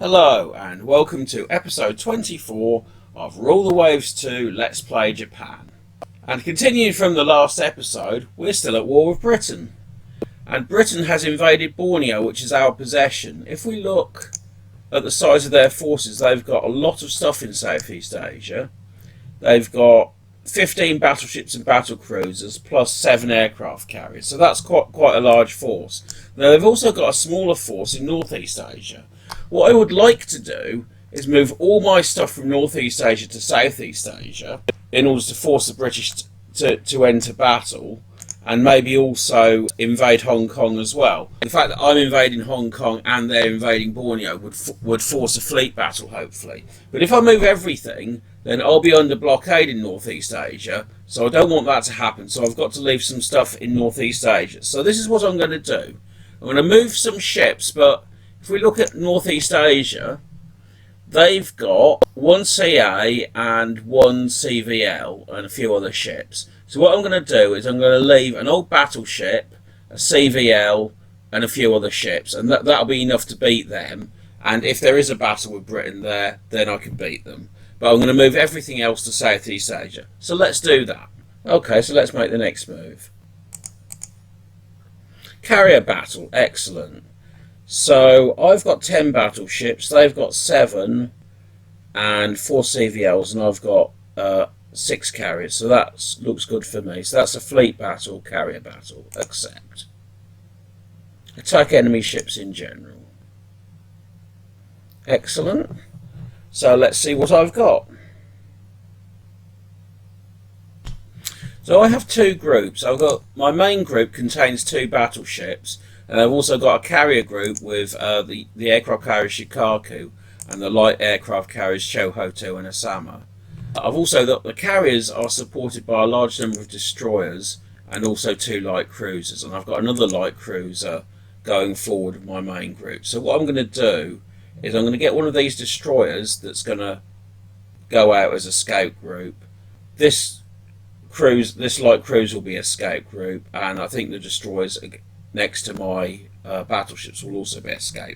Hello and welcome to episode 24 of Rule the Waves 2 Let's Play Japan. And continuing from the last episode, we're still at war with Britain. And Britain has invaded Borneo, which is our possession. If we look at the size of their forces, they've got a lot of stuff in Southeast Asia. They've got 15 battleships and battle cruisers plus 7 aircraft carriers. So that's quite a large force. Now they've also got a smaller force in Northeast Asia. What I would like to do is move all my stuff from Northeast Asia to Southeast Asia in order to force the British to enter battle, and maybe also invade Hong Kong as well. The fact that I'm invading Hong Kong and they're invading Borneo would force a fleet battle, hopefully. But if I move everything, then I'll be under blockade in Northeast Asia, so I don't want that to happen. So I've got to leave some stuff in Northeast Asia. So this is what I'm going to do. I'm going to move some ships, but if we look at Northeast Asia, they've got 1 CA and 1 CVL and a few other ships. So what I'm going to do is I'm going to leave an old battleship, a CVL and a few other ships, and that'll be enough to beat them. And if there is a battle with Britain there, then I can beat them. But I'm going to move everything else to Southeast Asia. So let's do that. Okay, so let's make the next move. Carrier battle, excellent. So I've got 10 battleships, they've got 7 and 4 CVLs, and I've got 6 carriers, so that looks good for me. So that's a fleet battle, carrier battle, accept. Attack enemy ships in general. Excellent. So let's see what I've got. So I have 2 groups. I've got my main group contains 2 battleships, and I've also got a carrier group with the aircraft carrier Shikaku and the light aircraft carriers Shohoto and Osama. I've also got the carriers are supported by a large number of destroyers and also 2 light cruisers, and I've got another light cruiser going forward with my main group. So what I'm going to do is I'm going to get one of these destroyers that's going to go out as a scout group. This light cruiser will be a scout group, and I think the destroyers next to my battleships will also be a scout.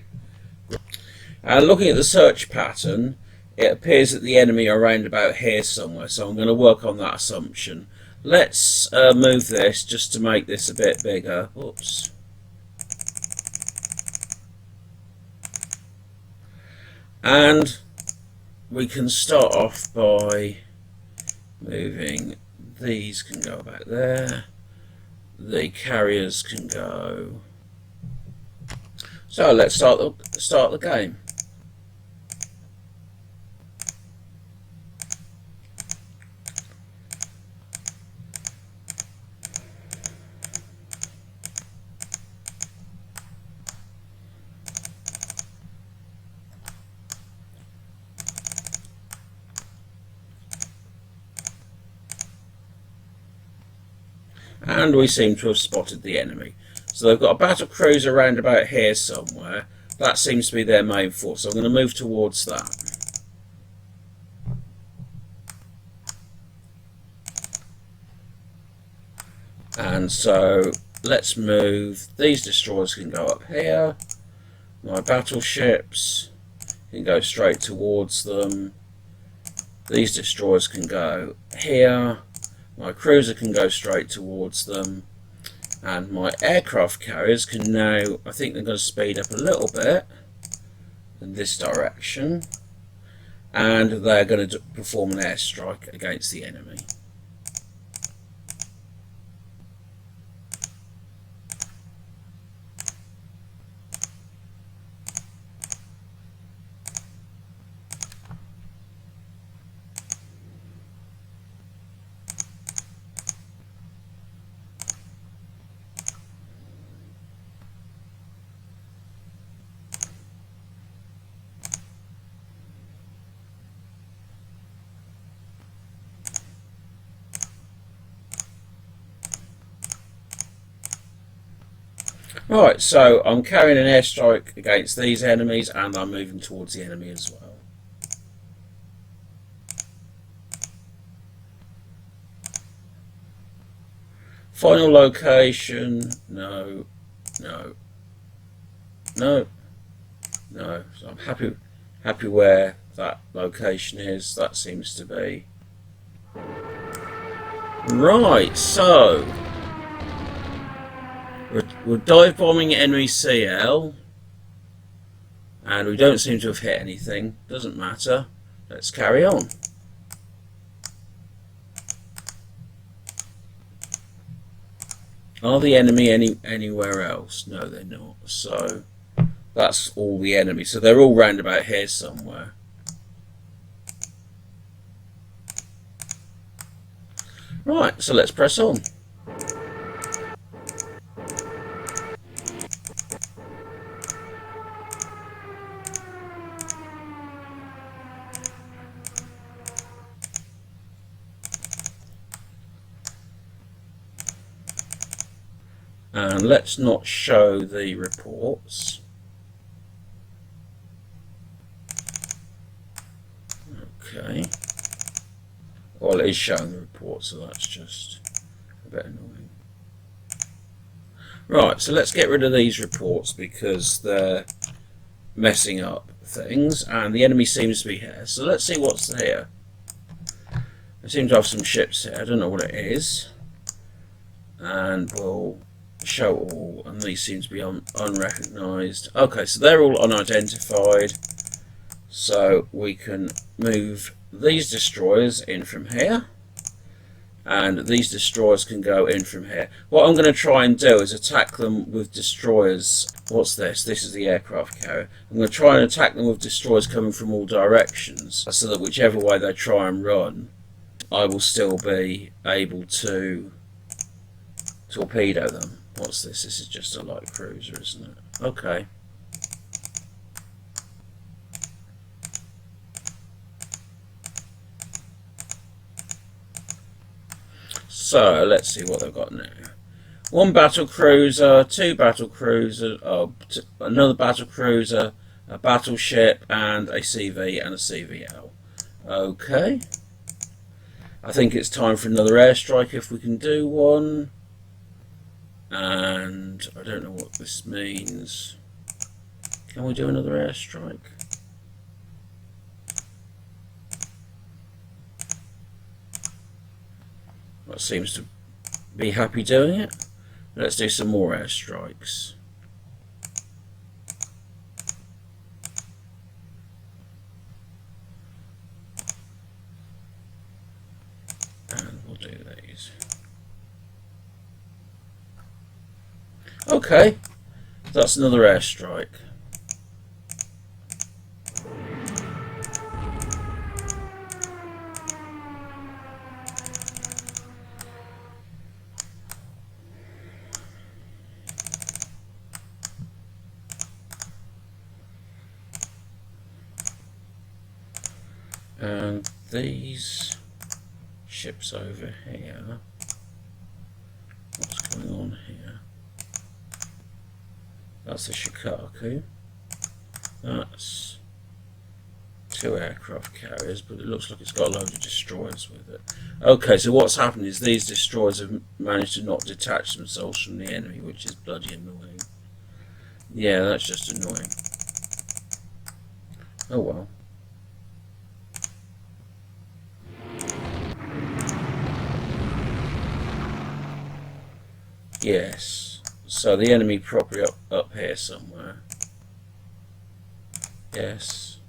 And looking at the search pattern, it appears that the enemy are around about here somewhere, so I'm going to work on that assumption. Let's move this just to make this a bit bigger. Oops. And we can start off by moving these, can go back there. The carriers can go. So let's start the game. And we seem to have spotted the enemy. So they've got a battle cruiser around about here somewhere. That seems to be their main force. So I'm going to move towards that. And so let's move. These destroyers can go up here. My battleships can go straight towards them. These destroyers can go here. My cruiser can go straight towards them, and my aircraft carriers can now, I think they're going to speed up a little bit in this direction, and they're going to perform an airstrike against the enemy. Right, so I'm carrying an airstrike against these enemies, and I'm moving towards the enemy as well. Final location, no. So I'm happy Happy where that location is. That seems to be. Right, so we're dive bombing enemy CL, and we don't seem to have hit anything. Doesn't matter. Let's carry on. Are the enemy anywhere else? No, they're not. So that's all the enemy. So they're all round about here somewhere. Right, so let's press on. And let's not show the reports. Okay. Well, it is showing the report, so that's just a bit annoying. Right, so let's get rid of these reports because they're messing up things, and the enemy seems to be here. So let's see what's here. I seem to have some ships here. I don't know what it is. And we'll show all, and these seem to be unrecognised. Okay, so they're all unidentified. So we can move these destroyers in from here, and these destroyers can go in from here. What I'm going to try and do is attack them with destroyers. What's this? This is the aircraft carrier. I'm going to try and attack them with destroyers coming from all directions, so that whichever way they try and run, I will still be able to torpedo them. What's this? This is just a light cruiser, isn't it? Okay. So let's see what they've got now. One battle cruiser, two battle cruisers, another battle cruiser, a battleship, and a CV and a CVL. Okay. I think it's time for another airstrike if we can do one. And I don't know what this means. Can we do another airstrike? That seems to be happy doing it. Let's do some more airstrikes. And we'll do these. Okay, that's another airstrike. And these ships over here, what's going on here? That's the Shikaku. That's two aircraft carriers, but it looks like it's got a load of destroyers with it. Okay, so what's happened is these destroyers have managed to not detach themselves from the enemy, which is bloody annoying. Yeah, that's just annoying. Oh well. Yes, so the enemy probably up here somewhere. Yes.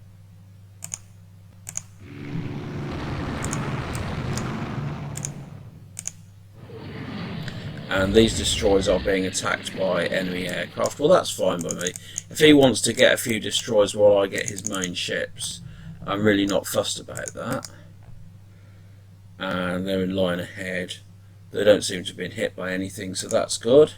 And these destroyers are being attacked by enemy aircraft. Well, that's fine by me. If he wants to get a few destroyers while I get his main ships, I'm really not fussed about that. And they're in line ahead. They don't seem to have been hit by anything, so that's good.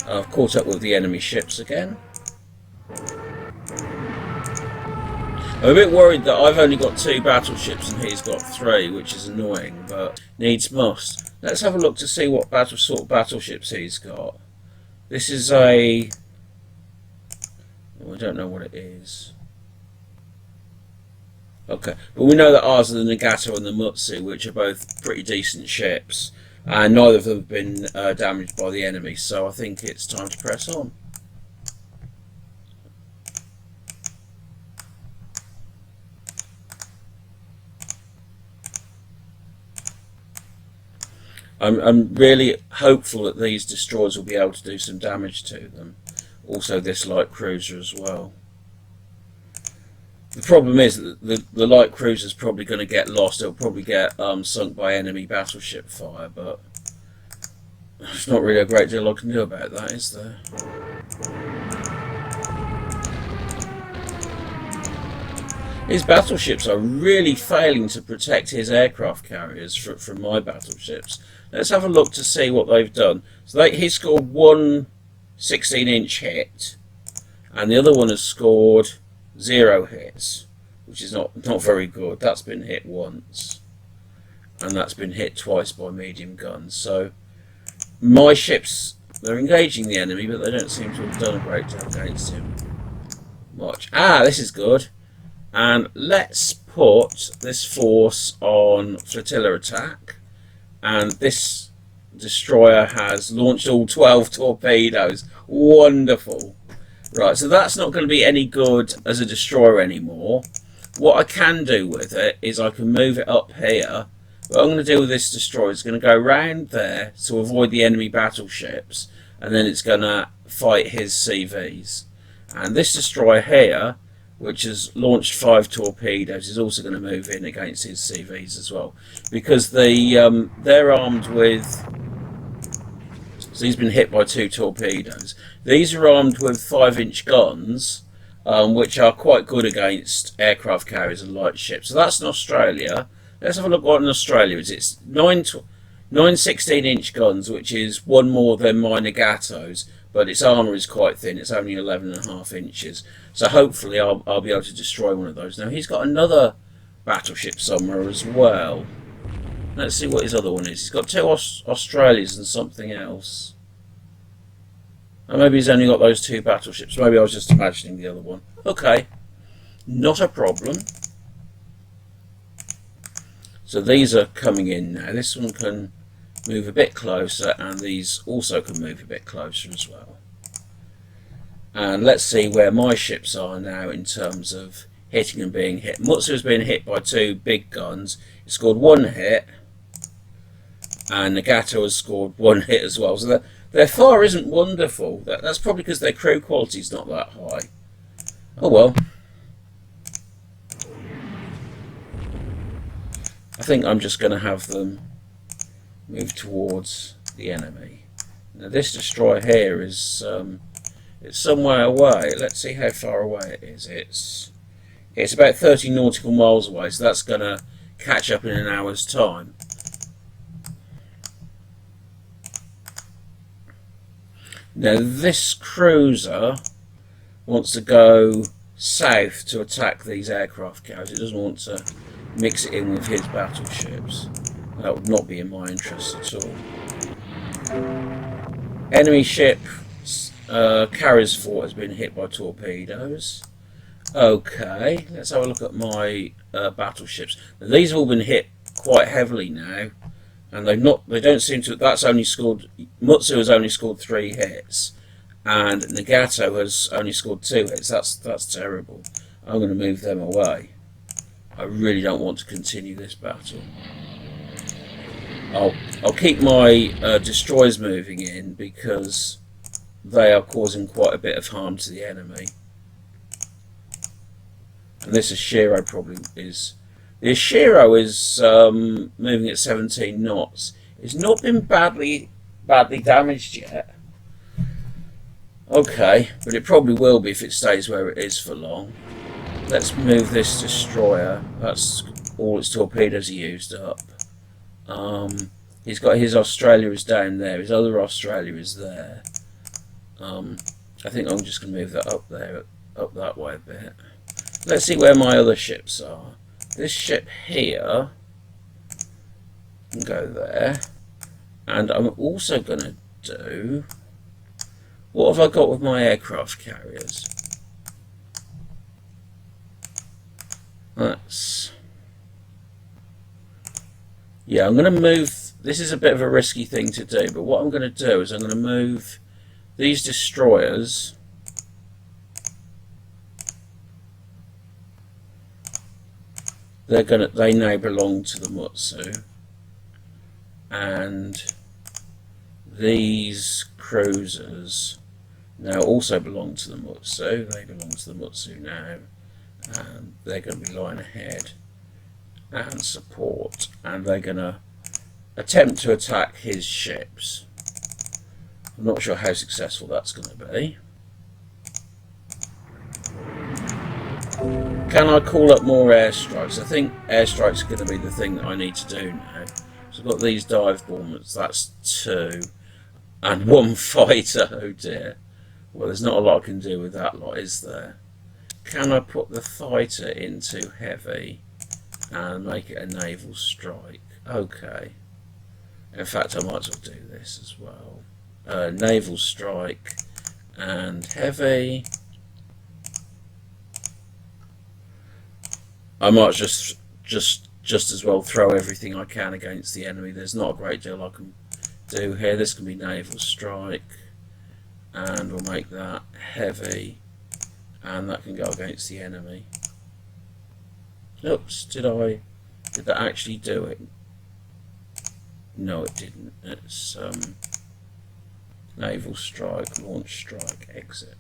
I've caught up with the enemy ships again. I'm a bit worried that I've only got 2 battleships and he's got 3, which is annoying, but needs must. Let's have a look to see what sort of battleships he's got. This is a... oh, I don't know what it is. Okay, but we know that ours are the Nagato and the Mutsu, which are both pretty decent ships, and neither of them have been damaged by the enemy, so I think it's time to press on. I'm really hopeful that these destroyers will be able to do some damage to them. Also this light cruiser as well. The problem is that the light cruiser is probably going to get lost. It'll probably get sunk by enemy battleship fire, but there's not really a great deal I can do about that, is there? His battleships are really failing to protect his aircraft carriers from my battleships. Let's have a look to see what they've done. So he scored one 16-inch hit, and the other one has scored 0 hits, which is not very good. That's been hit once, and that's been hit twice by medium guns. So my ships, they're engaging the enemy, but they don't seem to have done a great deal against him. Much. Ah, this is good. And let's put this force on flotilla attack, and this destroyer has launched all 12 torpedoes. Wonderful. Right, so that's not going to be any good as a destroyer anymore. What I can do with it is I can move it up here. What I'm going to do with this destroyer is going to go round there to avoid the enemy battleships, and then it's going to fight his CVs. And this destroyer here, which has launched 5 torpedoes, is also going to move in against his CVs as well, because they're armed with... so he's been hit by 2 torpedoes. These are armed with 5-inch guns, which are quite good against aircraft carriers and light ships. So that's in Australia. Let's have a look what in Australia is. It's 9 16-inch guns, which is 1 more than my Nagato's, but its armour is quite thin. It's only 11.5 inches. So hopefully I'll be able to destroy one of those. Now he's got another battleship somewhere as well. Let's see what his other one is. He's got 2 Australias and something else. And maybe he's only got those 2 battleships. Maybe I was just imagining the other one. Okay, not a problem. So these are coming in now. This one can move a bit closer, and these also can move a bit closer as well. And let's see where my ships are now in terms of hitting and being hit. Mutsu has been hit by 2 big guns. It scored 1 hit, and Nagato has scored 1 hit as well. So their fire isn't wonderful. That's probably because their crew quality is not that high. Oh well. I think I'm just going to have them move towards the enemy. Now this destroyer here is it's somewhere away. Let's see how far away it is. It's about 30 nautical miles away, so that's going to catch up in an hour's time. Now this cruiser wants to go south to attack these aircraft carriers. It doesn't want to mix it in with his battleships. That would not be in my interest at all. Enemy ship carrier's fort has been hit by torpedoes. Okay, let's have a look at my battleships. Now, these have all been hit quite heavily now, and they don't seem to. That's only scored. Mutsu has only scored 3 hits, and Nagato has only scored 2 hits. That's terrible. I'm going to move them away. I really don't want to continue this battle. I'll keep my destroyers moving in because they are causing quite a bit of harm to the enemy. And this Ashiro probably is... The Ashiro is moving at 17 knots. It's not been badly damaged yet. Okay, but it probably will be if it stays where it is for long. Let's move this destroyer. That's all its torpedoes are used up. He's got his Australia is down there. His other Australia is there. I think I'm just going to move that up there, up that way a bit. let's see where my other ships are. This ship here can go there. And I'm also going to do... What have I got with my aircraft carriers? That's... Yeah, I'm going to move... This is a bit of a risky thing to do, but what I'm going to do is I'm going to move these destroyers they now belong to the Mutsu, and these cruisers now also belong to the Mutsu. They belong to the Mutsu now, and they're going to be lying ahead and support, and they're going to attempt to attack his ships. I'm not sure how successful that's going to be. Can I call up more airstrikes? I think airstrikes are going to be the thing that I need to do now. So I've got these dive bombers, that's 2, and 1 fighter. Oh dear. Well, there's not a lot I can do with that lot, is there? Can I put the fighter into heavy and make it a naval strike? Okay. In fact, I might as well do this as well. Naval strike and heavy. I might just as well throw everything I can against the enemy. There's not a great deal I can do here. This can be naval strike, and we'll make that heavy, and that can go against the enemy. Oops, did that actually do it? No, it didn't. It's naval strike, launch strike, exit.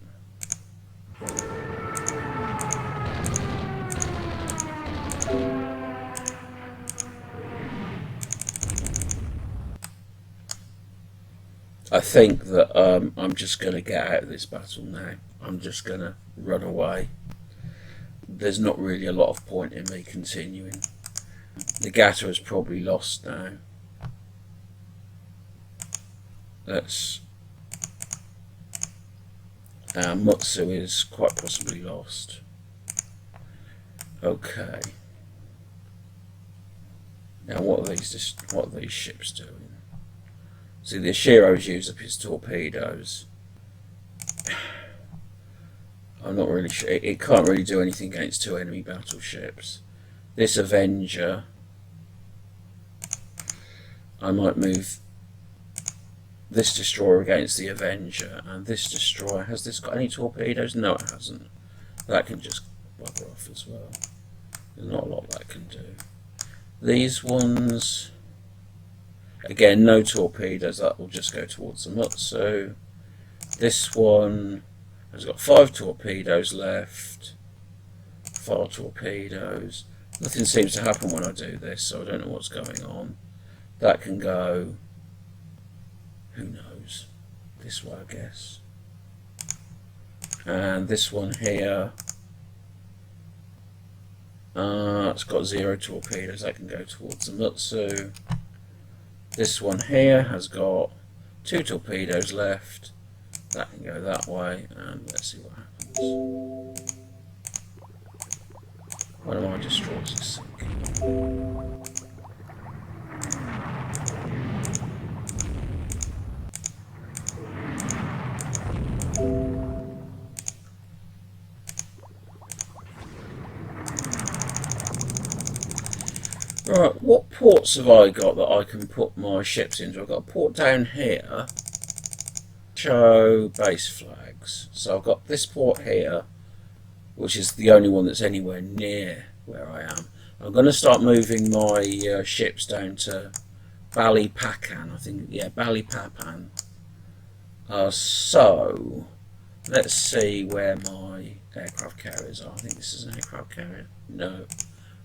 I think that I'm just going to get out of this battle now. I'm just going to run away. There's not really a lot of point in me continuing. Nagata is probably lost now. Mutsu is quite possibly lost. Okay. Now what are these ships doing? See, the Ashiro's used up his torpedoes. I'm not really sure. It can't really do anything against 2 enemy battleships. This Avenger, I might move this destroyer against the Avenger, and this destroyer, has this got any torpedoes? No, it hasn't. That can just bugger off as well. There's not a lot that can do. These ones, again, no torpedoes, that will just go towards the Mutsu. This one has got 5 torpedoes left. 4 torpedoes. Nothing seems to happen when I do this, so I don't know what's going on. That can go, who knows, this way I guess. And this one here, it's got 0 torpedoes, that can go towards the Mutsu. This one here has got 2 torpedoes left, that can go that way, and let's see what happens. One of my destroyers is sinking. Right, what ports have I got that I can put my ships into? I've got a port down here. Show base flags. So I've got this port here, which is the only one that's anywhere near where I am. I'm going to start moving my ships down to Balikpapan, I think, yeah, Balikpapan. So, let's see where my aircraft carriers are. I think this is an aircraft carrier. No,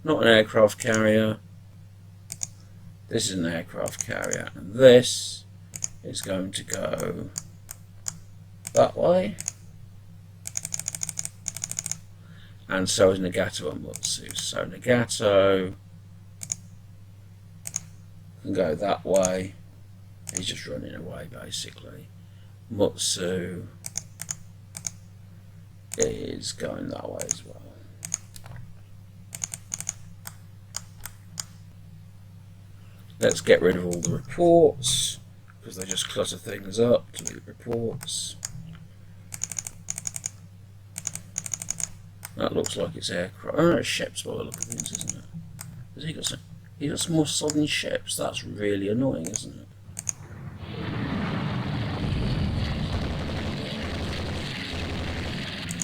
not an aircraft carrier. This is an aircraft carrier, and this is going to go that way. And so is Nagato and Mutsu. So Nagato can go that way. He's just running away basically. Mutsu is going that way as well. Let's get rid of all the reports, because they just clutter things up. Delete reports. That looks like it's aircraft. Oh, it's ships by the look of things, isn't it? Has he got some? He got some more sodden ships. That's really annoying, isn't it?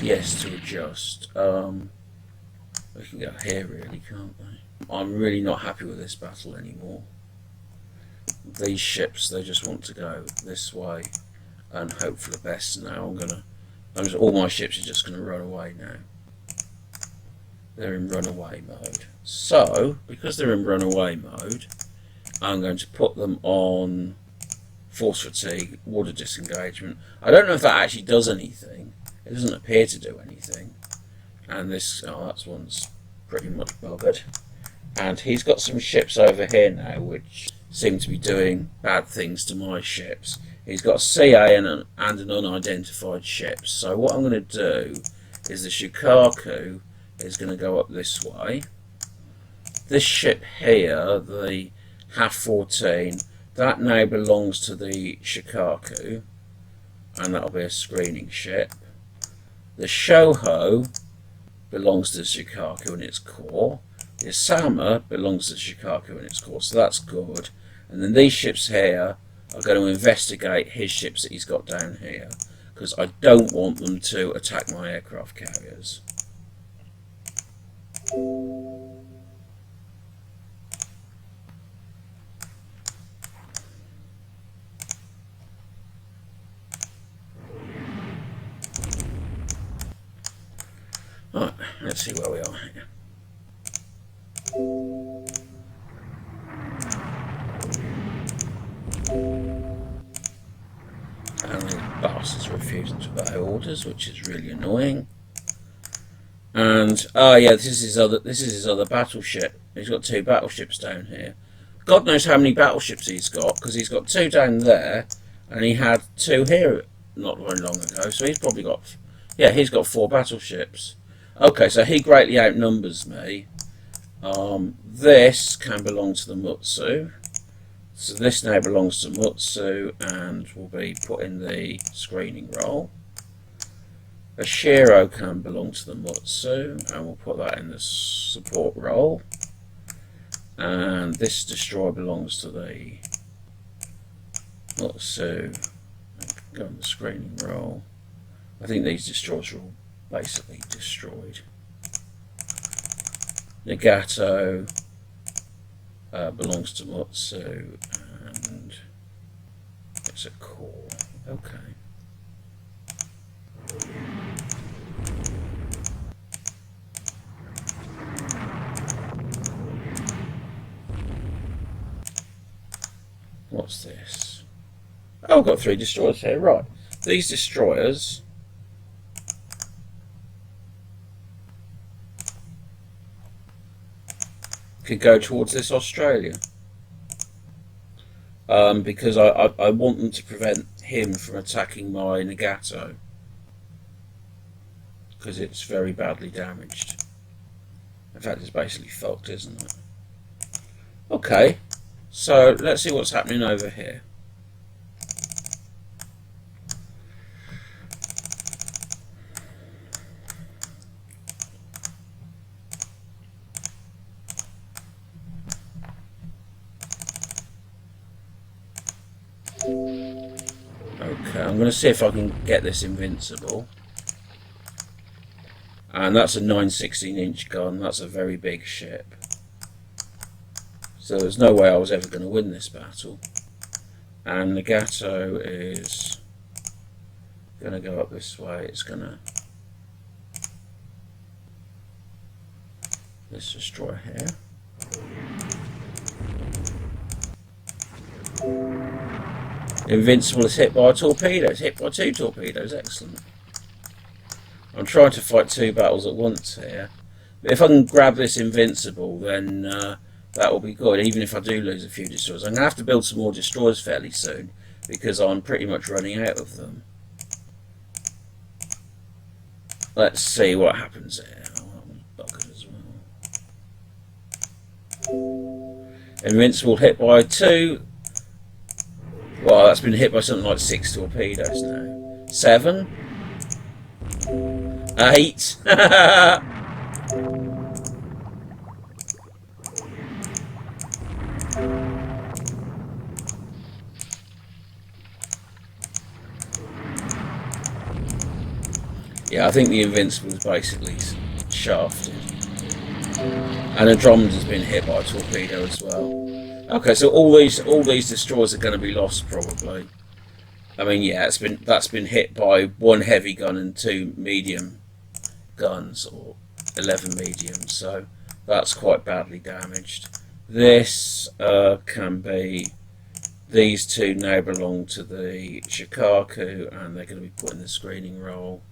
Yes, to adjust. We can go here, really, can't we? I'm really not happy with this battle anymore. These ships, they just want to go this way and hope for the best. Now all my ships are just gonna run away now. They're in runaway mode. So, because they're in runaway mode, I'm going to put them on force fatigue, water disengagement. I don't know if that actually does anything. It doesn't appear to do anything. And this, that one's pretty much buggered. And he's got some ships over here now which seem to be doing bad things to my ships. He's got a CA and an unidentified ship. So what I'm going to do is the Shikaku is going to go up this way. This ship here, the HAF 14, that now belongs to the Shikaku, and that'll be a screening ship. The Shoho belongs to the Shikaku in its core. The Osama belongs to the Shikaku in its core, so that's good. And then these ships here are going to investigate his ships that he's got down here, because I don't want them to attack my aircraft carriers. Right, let's see where we are here. And the bastards are refusing to obey orders, which is really annoying. And yeah, this is his other battleship. He's got 2 battleships down here. God knows how many battleships he's got, because he's got 2 down there, and he had 2 here not very long ago. So he's probably got, yeah, he's got 4 battleships. Okay, so he greatly outnumbers me. This can belong to the Mutsu. So this now belongs to Mutsu and will be put in the screening role. A Shiro can belong to the Mutsu and we'll put that in the support role. And this destroyer belongs to the Mutsu. Go in the screening role. I think these destroyers are all basically destroyed. Nagato belongs to Mutsu and it's a core. Okay. What's this? Oh, I've got 3 destroyers here. Right. These destroyers could go towards this Australia. Because I want them to prevent him from attacking my Nagato. Because it's very badly damaged. In fact, it's basically fucked, isn't it? Okay. So, let's see what's happening over here. Okay, I'm going to see if I can get this invincible. And that's a 9/16" gun. That's a very big ship. So there's no way I was ever going to win this battle. And Nagato is going to go up this way. It's going to... Let's destroy here. Invincible is hit by a torpedo. It's hit by 2 torpedoes. Excellent. I'm trying to fight 2 battles at once here. But if I can grab this invincible, then that will be good, even if I do lose a few destroyers. I'm going to have to build some more destroyers fairly soon, because I'm pretty much running out of them. Let's see what happens here. Oh, that was buggered as well. Invincible hit by 2. Well, that's been hit by something like 6 torpedoes now. 7. 8. Yeah, I think the Invincible is basically shafted. And Andromeda's been hit by a torpedo as well. Okay, so all these destroyers are going to be lost probably. I mean, yeah, that's been hit by 1 heavy gun and 2 medium guns, or 11 mediums. So that's quite badly damaged. This can be. These 2 now belong to the Shikaku, and they're going to be put in the screening role.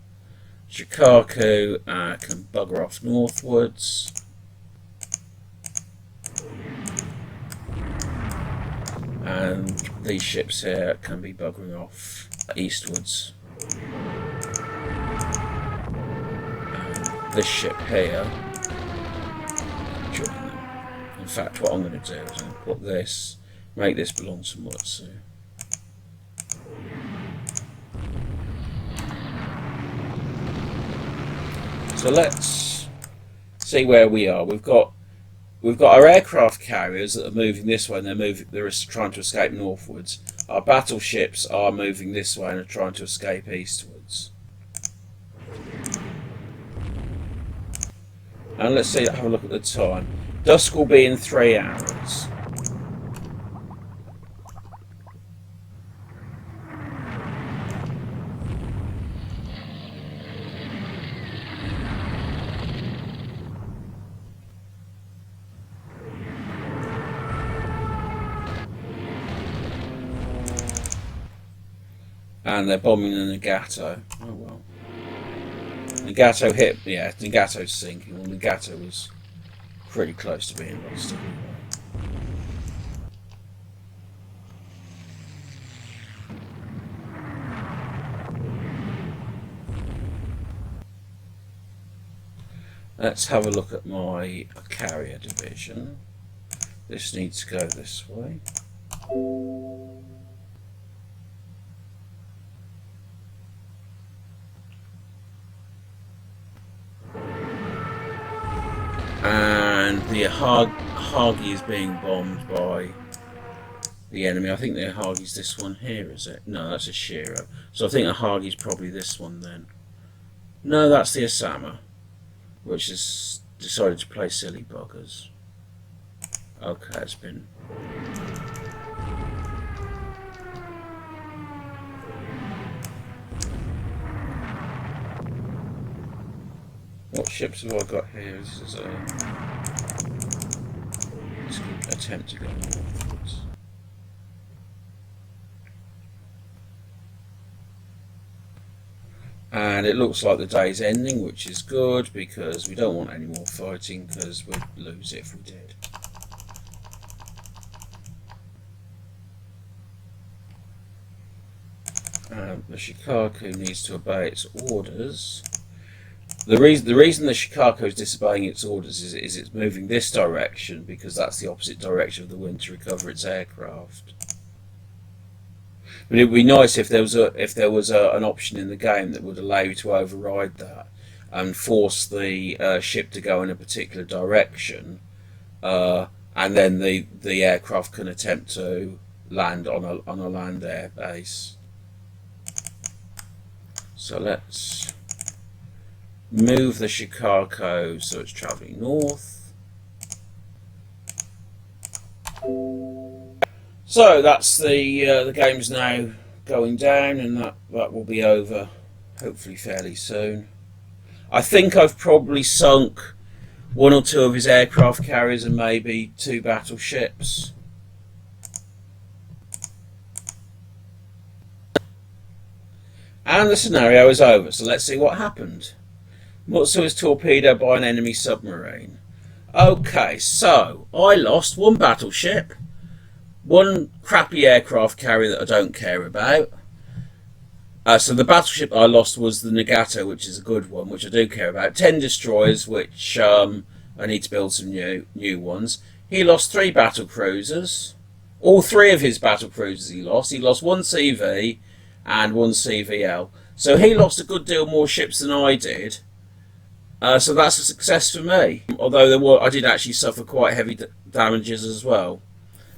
Shikaku can bugger off northwards. And these ships here can be buggering off eastwards. And this ship here, join them. In fact, what I'm going to do is I'm going to put this, make this belong to Mutsu. So let's see where we are. We've got our aircraft carriers that are moving this way, and they're trying to escape northwards. Our battleships are moving this way and are trying to escape eastwards. And let's see, have a look at the time. Dusk will be in 3 hours. And they're bombing the Nagato. Oh well. Nagato hit, yeah, Nagato's sinking. Well, Nagato was pretty close to being lost anyway. Let's have a look at my carrier division. This needs to go this way. And the Hagi is being bombed by the enemy. I think the Hagi's this one here, is it? No, that's a Shiro. So I think the Hagi's probably this one then. No, that's the Osama, which has decided to play silly buggers. Okay, it's been... What ships have I got here? This is a... Let's attempt to go northwards. And it looks like the day's ending, which is good because we don't want any more fighting because we'd lose it if we did. The Shikaku needs to obey its orders. The reason the Shikaku is disobeying its orders is it's moving this direction because that's the opposite direction of the wind to recover its aircraft. But it would be nice if there was an option in the game that would allow you to override that and force the ship to go in a particular direction, and then the aircraft can attempt to land on a land air base. So let's move the Shikaku so it's travelling north. So that's the game's now going down, and that will be over hopefully fairly soon. I think I've probably sunk 1 or 2 of his aircraft carriers and maybe 2 battleships. And the scenario is over, so let's see what happened. Mutsu was torpedoed by an enemy submarine. Okay, so I lost 1 battleship, 1 crappy aircraft carrier that I don't care about. So the battleship I lost was the Nagato, which is a good one, which I do care about. 10 destroyers, which I need to build some new ones. He lost 3 battle cruisers. All 3 of his battle cruisers he lost. He lost 1 CV and 1 CVL. So he lost a good deal more ships than I did. So that's a success for me. Although I did actually suffer quite heavy damages as well.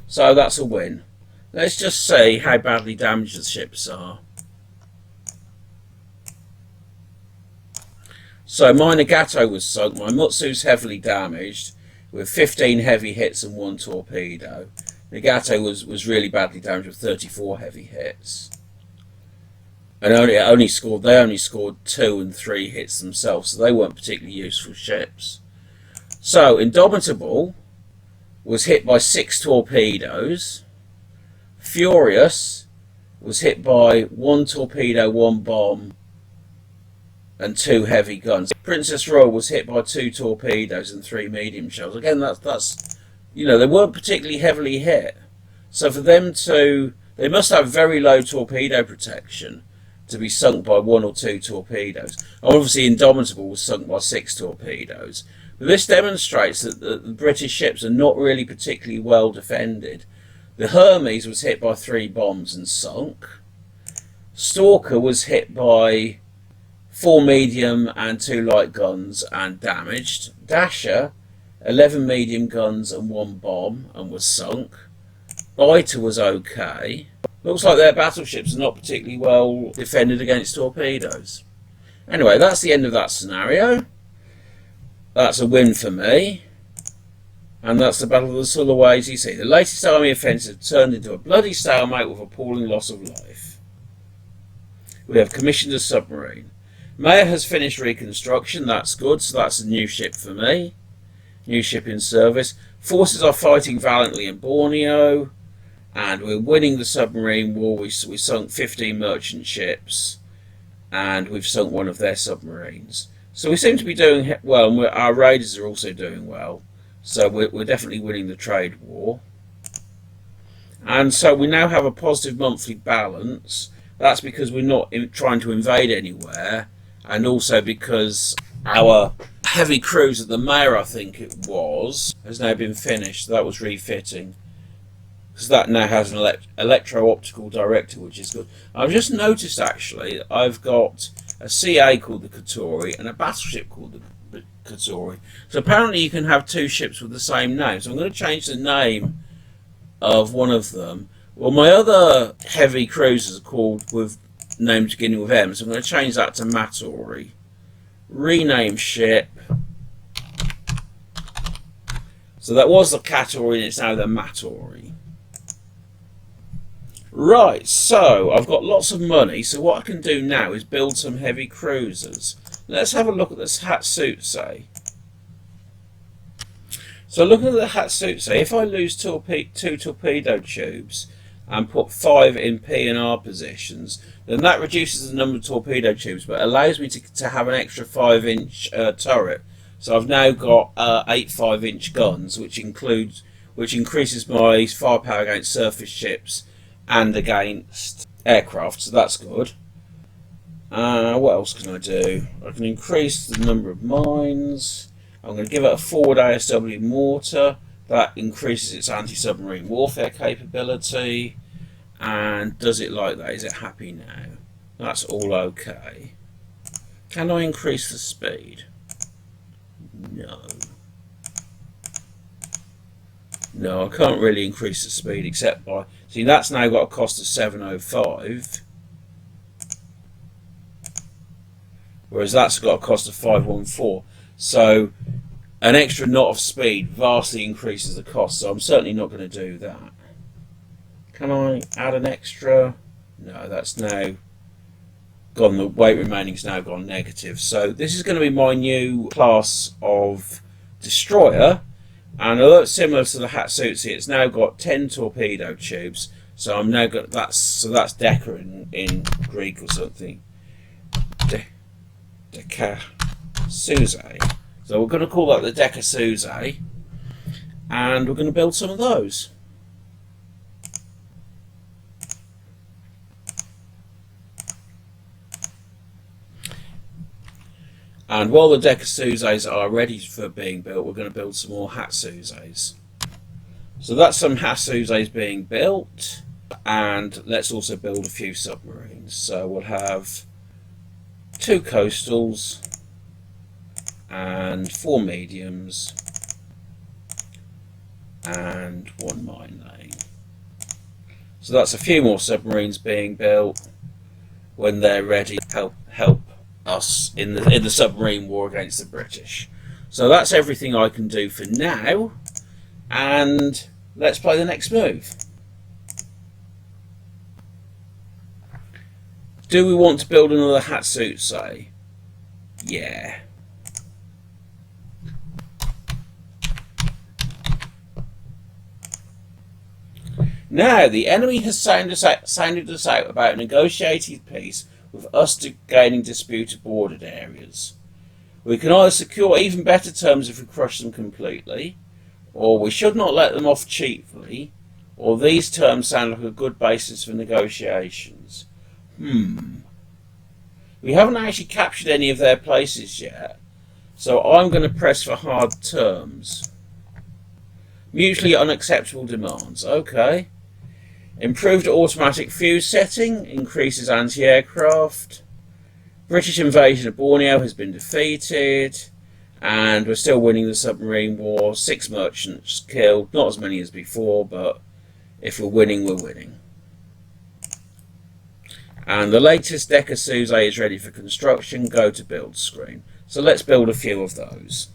So that's a win. Let's just see how badly damaged the ships are. So my Nagato was sunk. My Mutsu's heavily damaged with 15 heavy hits and 1 torpedo. Nagato was really badly damaged with 34 heavy hits. And they only scored 2 and 3 hits themselves, so they weren't particularly useful ships. So Indomitable was hit by 6 torpedoes. Furious was hit by 1 torpedo, 1 bomb, and 2 heavy guns. Princess Royal was hit by 2 torpedoes and 3 medium shells. Again, that's they weren't particularly heavily hit. So for them they must have very low torpedo protection to be sunk by 1 or 2 torpedoes. Obviously, Indomitable was sunk by 6 torpedoes. But this demonstrates that the British ships are not really particularly well defended. The Hermes was hit by 3 bombs and sunk. Stalker was hit by 4 medium and 2 light guns and damaged. Dasher, 11 medium guns and 1 bomb and was sunk. Biter was okay. Looks like their battleships are not particularly well defended against torpedoes. Anyway, that's the end of that scenario. That's a win for me. And that's the Battle of the Sulawesi Sea. The latest army offensive turned into a bloody stalemate with appalling loss of life. We have commissioned a submarine. Mayor has finished reconstruction. That's good. So that's a new ship for me. New ship in service. Forces are fighting valiantly in Borneo. And we're winning the submarine war. We sunk 15 merchant ships. And we've sunk 1 of their submarines. So we seem to be doing well. And our raiders are also doing well. So we're definitely winning the trade war. And so we now have a positive monthly balance. That's because we're not trying to invade anywhere. And also because our heavy cruise at the Mayor, I think it was, has now been finished. That was refitting. Because that now has an electro-optical director, which is good. I've just noticed, actually, I've got a CA called the Katori and a battleship called the Katori. So apparently you can have 2 ships with the same name. So I'm going to change the name of one of them. Well, my other heavy cruisers are called with names beginning with M, so I'm going to change that to Matori. Rename ship. So that was the Katori and it's now the Matori. Right, so I've got lots of money, so what I can do now is build some heavy cruisers. Let's have a look at this Hatsutse. So looking at the Hatsutse, if I lose 2 torpedo tubes and put 5 in P and R positions, then that reduces the number of torpedo tubes, but allows me to have an extra 5-inch turret. So I've now got 8 5-inch guns, which increases my firepower against surface ships and against aircraft, so that's good. What else can I do? I can increase the number of mines. I'm going to give it a forward ASW mortar. That increases its anti-submarine warfare capability. And does it like that? Is it happy now? That's all okay. Can I increase the speed? No. No, I can't really increase the speed except by... See, that's now got a cost of 705. Whereas that's got a cost of 514. So an extra knot of speed vastly increases the cost. So I'm certainly not going to do that. Can I add an extra? No, that's now gone. The weight remaining has now gone negative. So this is going to be my new class of destroyer. And although it's similar to the Hatsutse, it's now got 10 torpedo tubes. So I'm now got that's Decker in Greek or something. Dekasuse. So we're going to call that the Dekasuse, and we're going to build some of those. And while the Dekasuses are ready for being built, we're going to build some more Hatsuses. So that's some Hasuses being built, and let's also build a few submarines. So we'll have 2 coastals and 4 mediums and 1 mine lane. So that's a few more submarines being built. When they're ready, help us in the submarine war against the British. So that's everything I can do for now, and let's play the next move. Do we want to build another Hatsutse? Yeah. Now, the enemy has sounded us out about a negotiated peace with us gaining disputed bordered areas. We can either secure even better terms if we crush them completely, or we should not let them off cheaply, or these terms sound like a good basis for negotiations. We haven't actually captured any of their places yet, so I'm going to press for hard terms. Mutually unacceptable demands. Okay. Improved automatic fuse setting increases anti-aircraft. British invasion of Borneo has been defeated, and we're still winning the submarine war. 6 merchants killed, not as many as before, but if we're winning, we're winning. And the latest Dekasuse is ready for construction. Go to build screen. So let's build a few of those.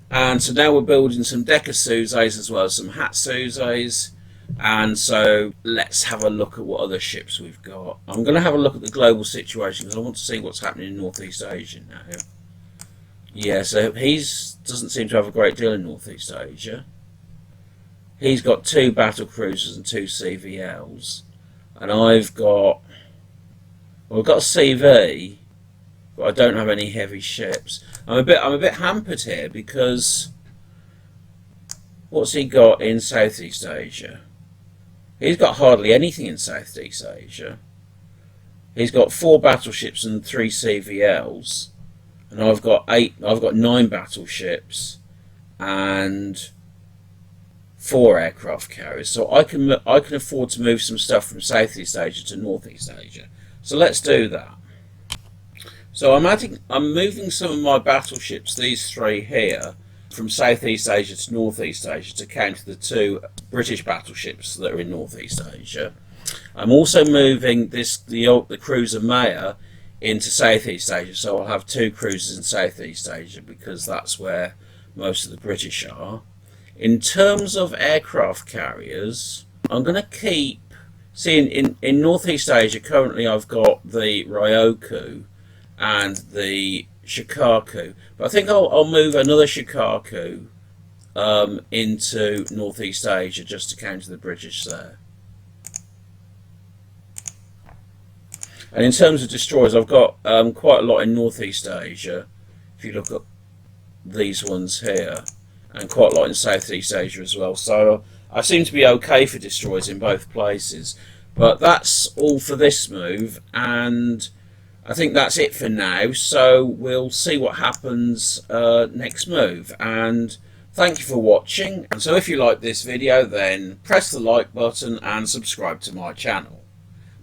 And so now we're building some Dekasuses as well as some Hatsuses. And so let's have a look at what other ships we've got. I'm going to have a look at the global situation because I want to see what's happening in Northeast Asia now. Yeah, so he doesn't seem to have a great deal in Northeast Asia. He's got 2 battle cruisers and 2 CVLs. And I've got a CV, but I don't have any heavy ships. I'm a bit hampered here because what's he got in Southeast Asia? He's got hardly anything in Southeast Asia. He's got 4 battleships and 3 CVLs, and I've got 9 battleships and 4 aircraft carriers. So I can afford to move some stuff from Southeast Asia to Northeast Asia. So let's do that. So I'm moving some of my battleships, these 3 here, from Southeast Asia to Northeast Asia to counter the 2 British battleships that are in Northeast Asia. I'm also moving the cruiser Maya into Southeast Asia, so I'll have 2 cruisers in Southeast Asia because that's where most of the British are. In terms of aircraft carriers, I'm going to keep... See, in Northeast Asia, currently I've got the Ryoku and the Shikaku, but I think I'll move another Shikaku into Northeast Asia just to counter the British there. And in terms of destroyers, I've got quite a lot in Northeast Asia, if you look at these ones here, and quite a lot in Southeast Asia as well. So I seem to be okay for destroyers in both places. But that's all for this move, and I think that's it for now. So we'll see what happens next move. And thank you for watching. And so if you like this video, then press the like button and subscribe to my channel.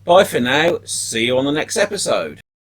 Bye for now. See you on the next episode.